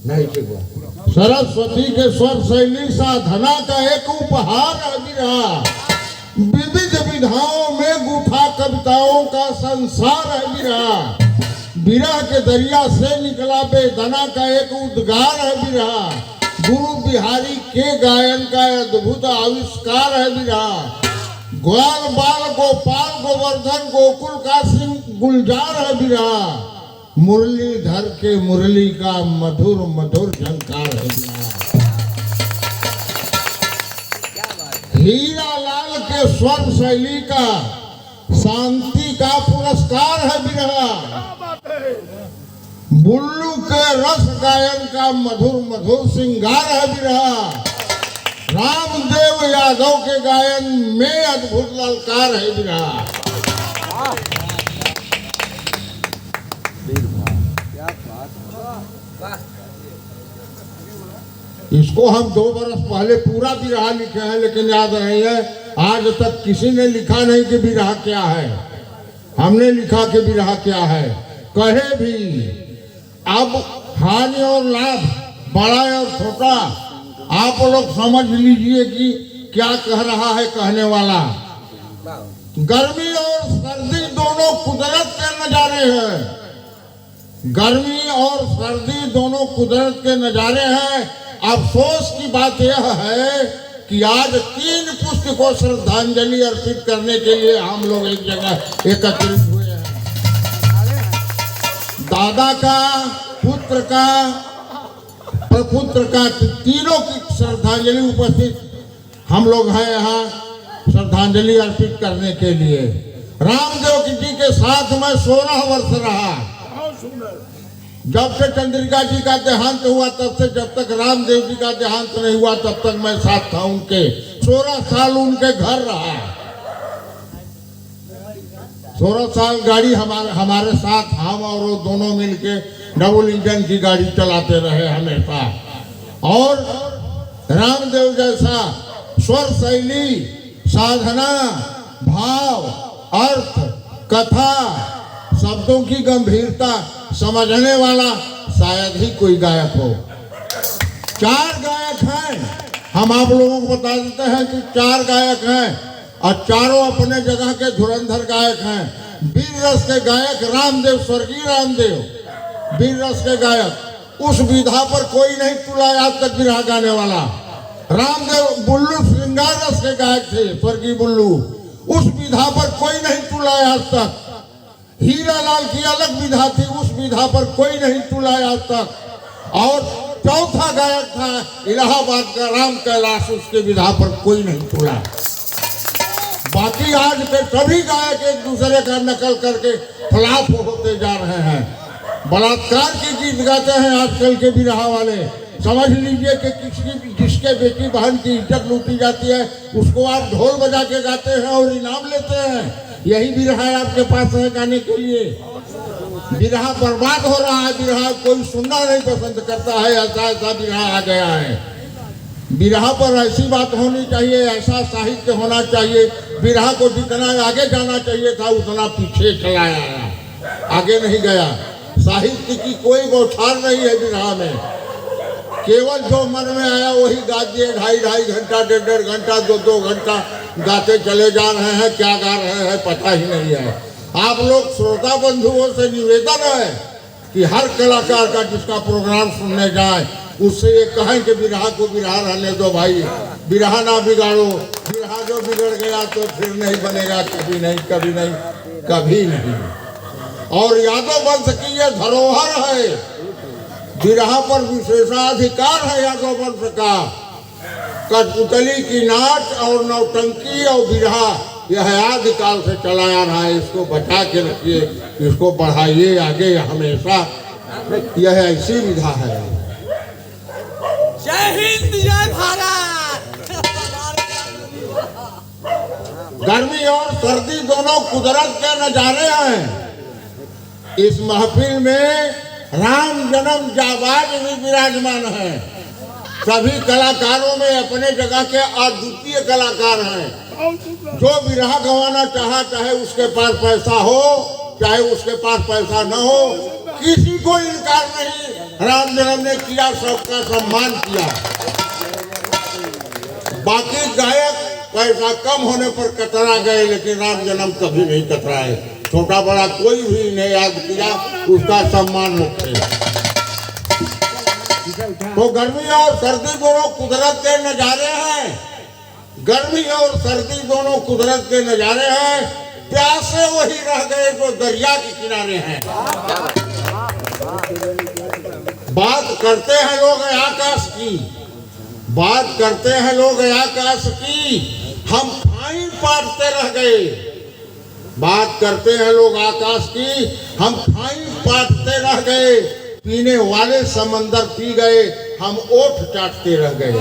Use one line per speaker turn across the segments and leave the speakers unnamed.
नहीं ठीक। सरस्वती के स्वर शैली साधना का एक उपहार है विरह। विविध विधाओं में गुफा कविताओं का संसार है विरह। विरह के दरिया से निकला बेदना का एक उद्गार है विरह। गुरु बिहारी के गायन का अद्भुत आविष्कार है विरह। ग्वाल बाल गोपाल गोवर्धन गोकुल का सिंह गुलजार है विरह। मुरलीधर के मुरली का मधुर मधुर झंकार है विरह। हीरा लाल के स्वर शैली का शांति का पुरस्कार है विरह। बुल्लू के रस गायन का मधुर मधुर श्रृंगार है विरह। रामदेव यादव के गायन में अद्भुत ललकार है विरह। इसको हम 2 बरस पहले पूरा विरह लिखे हैं, लेकिन याद नहीं है आज तक किसी ने लिखा नहीं कि विरह क्या है। हमने लिखा कि विरह क्या है। कहे भी अब हानि और लाभ, बड़ा और छोटा, आप लोग समझ लीजिए कि क्या कह रहा है कहने वाला। गर्मी और सर्दी दोनों कुदरत के नजारे हैं। गर्मी और सर्दी दोनों कुदरत के नजारे हैं। अफसोस की बात यह है कि आज 3 पुष्प को श्रद्धांजलि अर्पित करने के लिए हम लोग एक जगह एकत्रित हुए हैं। दादा का, पुत्र का, प्रपुत्र का, तीनों की श्रद्धांजलि उपस्थित हम लोग हैं यहाँ श्रद्धांजलि अर्पित करने के लिए। रामदेव जी के साथ मैं 16 वर्ष रहा। जब से चंद्रिका जी का देहांत हुआ तब से जब तक रामदेव जी का देहांत नहीं हुआ तब तक मैं साथ था उनके। 16 साल उनके घर रहा। 16 साल गाड़ी हमारे साथ, हम और वो दोनों मिलके डबल इंजन की गाड़ी चलाते रहे हमेशा। और रामदेव जैसा स्वर शैली, साधना, भाव, अर्थ, कथा, शब्दों की गंभीरता समझने वाला शायद ही कोई गायक हो। 4 गायक हैं। हम आप लोगों को बता देते हैं कि 4 गायक हैं और चारों अपने जगह के धुरंधर गायक हैं। वीर रस के गायक रामदेव, स्वर्गीय रामदेव वीर रस के गायक। उस विधा पर कोई नहीं तुला आज तक विरह गाने वाला। रामदेव बुल्लू श्रृंगार रस के गायक थे, स्वर्गीय बुल्लू। उस विधा पर कोई नहीं तुला आज तक। हीरा लाल की अलग विधा थी, उस विधा पर कोई नहीं तुला आज तक। और चौथा गायक था इलाहाबाद का राम कैलाश, उसके विधा पर कोई नहीं तुला। बाकी आज के सभी गायक एक दूसरे का नकल करके फ्लॉप होते जा रहे हैं। बलात्कार के गीत गाते हैं आजकल के विरह वाले। समझ लीजिए कि जिसके बेटी बहन की इज्जत लूटी जाती है उसको आप ढोल बजा के गाते हैं और इनाम लेते हैं। यही विरह आपके पास है गाने के लिए। विरह बर्बाद हो रहा है। विरह कोई सुनना नहीं पसंद करता है। ऐसा विरह आ गया है। विरह पर ऐसी बात होनी चाहिए, ऐसा साहित्य होना चाहिए। विरह को जितना आगे जाना चाहिए था उतना पीछे चला आया, आगे नहीं गया। साहित्य की कोई बौछार नहीं है विरह में। केवल जो मन में आया वही गा दिए। 2.5 घंटा, 1.5 घंटा, 2 घंटा गाते चले जा रहे हैं। क्या गा रहे हैं पता ही नहीं है। आप लोग श्रोता बंधुओं से निवेदन है कि हर कलाकार का जिसका प्रोग्राम सुनने जाए उससे ये कहें कि विरह को विरह रहने दो भाई, विरह ना बिगाड़ो। विरह जो बिगड़ गया तो फिर नहीं बनेगा, कभी नहीं, कभी नहीं, कभी नहीं। और यादव वंश की ये धरोहर है। विरह पर विशेषाधिकार है यादव वंश का। कठपुतली की नाच और नौटंकी और विरह यह आदिकाल से चला आ रहा है। इसको बचा के रखिए, इसको बढ़ाइए आगे हमेशा। यह ऐसी विधा है।
जय हिंद, जय भारत।
गर्मी और सर्दी दोनों कुदरत के नजारे हैं। इस महफिल में राम जन्म जाबाज भी विराजमान है। सभी कलाकारों में अपने जगह के अद्वितीय कलाकार हैं। जो विरह गवाना चाहे उसके पास पैसा हो, चाहे उसके पास पैसा न हो, किसी को इनकार नहीं। राम जन्म ने किया, सबका सम्मान किया। बाकी गायक पैसा कम होने पर कतरा गए, लेकिन राम जन्म कभी नहीं कतराए। छोटा बड़ा कोई भी इन्हें याद किया, उसका सम्मान रखे। तो गर्मी और सर्दी दोनों कुदरत के नजारे हैं। गर्मी और सर्दी दोनों कुदरत के नजारे हैं। प्यासे वही रह गए जो दरिया के किनारे हैं। बात करते हैं लोग आकाश की, बात करते हैं लोग आकाश की, हम फाइन पाटते रह गए। बात करते हैं लोग आकाश की, हम फाइन पाटते रह गए। पीने वाले समंदर पी गए, हम ओठ चाटते रह गए।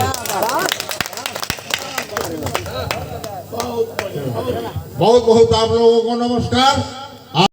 बहुत बहुत आप लोगों को नमस्कार।